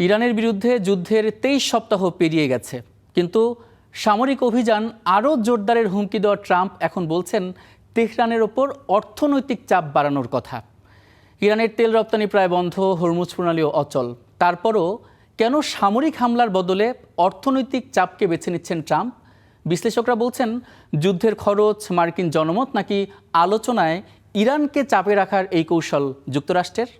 ইরানের বিরুদ্ধে যুদ্ধের 23 সপ্তাহ পেরিয়ে গেছে, কিন্তু সামরিক অভিযান আরও জোরদারের হুমকি দেওয়া ট্রাম্প এখন বলছেন তেহরানের ওপর অর্থনৈতিক চাপ বাড়ানোর কথা। ইরানের তেল রপ্তানি প্রায় বন্ধ, হরমুজ প্রণালীও অচল। তারপরও কেন সামরিক হামলার বদলে অর্থনৈতিক চাপকে বেছে নিচ্ছেন ট্রাম্প? বিশ্লেষকরা বলছেন যুদ্ধের খরচ, মার্কিন জনমত নাকি আলোচনায় ইরানকে চাপে রাখার এই কৌশল যুক্তরাষ্ট্রের?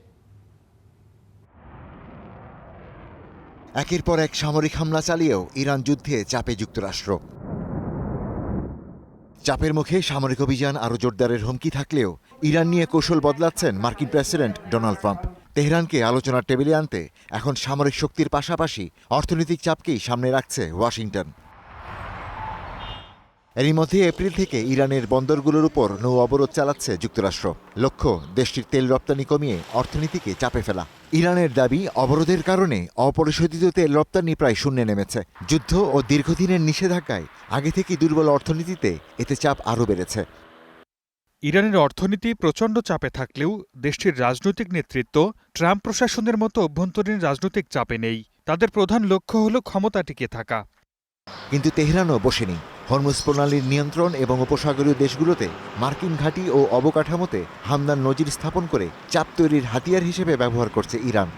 একের পর এক সামরিক হামলা চালিয়েও ইরান যুদ্ধে চাপে যুক্তরাষ্ট্র। চাপের মুখে সামরিক অভিযান আরও জোরদারের হুমকি থাকলেও ইরান নিয়ে কৌশল বদলাচ্ছেন মার্কিন প্রেসিডেন্ট ডোনাল্ড ট্রাম্প। তেহরানকে আলোচনার টেবিলে আনতে এখন সামরিক শক্তির পাশাপাশি অর্থনৈতিক চাপকেই সামনে রাখছে ওয়াশিংটন। এরই মধ্যে এপ্রিল থেকে ইরানের বন্দরগুলোর উপর নৌ অবরোধ চালাচ্ছে যুক্তরাষ্ট্র। লক্ষ্য দেশটির তেল রপ্তানি কমিয়ে অর্থনীতিকে চাপে ফেলা। ইরানের দাবি, অবরোধের কারণে অপরিশোধিত তেল রপ্তানি প্রায় শূন্যে নেমেছে। যুদ্ধ ও দীর্ঘদিনের নিষেধাজ্ঞায় আগে থেকেই দুর্বল অর্থনীতিতে এতে চাপ আরও বেড়েছে। ইরানের অর্থনীতি প্রচণ্ড চাপে থাকলেও দেশটির রাজনৈতিক নেতৃত্ব ট্রাম্প প্রশাসনের মতো অভ্যন্তরীণ রাজনৈতিক চাপে নেই। তাদের প্রধান লক্ষ্য হল ক্ষমতা টিকিয়ে থাকা। কিন্তু তেহরানও বসেনি। হরমুজ প্রণালীর নিয়ন্ত্রণ এবং উপসাগরীয় দেশগুলোতে মার্কিন ঘাঁটি ও অবকাঠামোতে হামলার নজির স্থাপন করে চাপ তৈরির হাতিয়ার হিসেবে ব্যবহার করছে ইরান।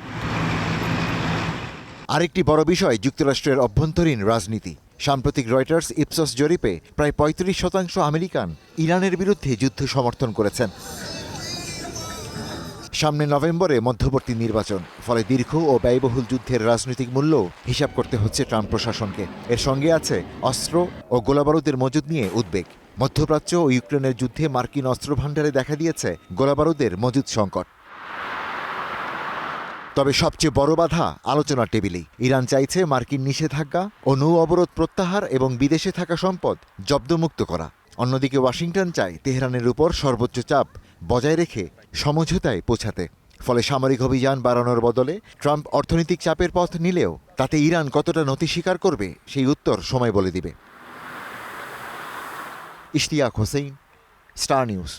আরেকটি বড় বিষয় যুক্তরাষ্ট্রের অভ্যন্তরীণ রাজনীতি। সাম্প্রতিক রয়টার্স ইপসস জরিপে প্রায় ৩৫% আমেরিকান ইরানের বিরুদ্ধে যুদ্ধ সমর্থন করেছেন। সামনে নভেম্বরে মধ্যবর্তী নির্বাচন, ফলে দীর্ঘ ও ব্যয়বহুল যুদ্ধের রাজনৈতিক মূল্য হিসাব করতে হচ্ছে ট্রাম্প প্রশাসনকে। এর সঙ্গে আছে অস্ত্র ও গোলাবারুদের মজুদ নিয়ে উদ্বেগ। মধ্যপ্রাচ্য ও ইউক্রেনের যুদ্ধে মার্কিন অস্ত্র ভাণ্ডারে দেখা দিয়েছে গোলাবারুদের মজুদ সংকট। তবে সবচেয়ে বড় বাধা আলোচনার টেবিলেই। ইরান চাইছে মার্কিন নিষেধাজ্ঞা ও নৌ অবরোধ প্রত্যাহার এবং বিদেশে থাকা সম্পদ জব্দমুক্ত করা। অন্যদিকে ওয়াশিংটন চায় তেহরানের উপর সর্বোচ্চ চাপ বজায় রেখে সমঝোতায় পৌঁছাতে। ফলে সামরিক অভিযান বাড়ানোর বদলে ট্রাম্প অর্থনৈতিক চাপের পথ নিলেও তাতে ইরান কতটা নতি স্বীকার করবে সেই উত্তর সময় বলে দিবে। Ishtiaq Hossain, star news.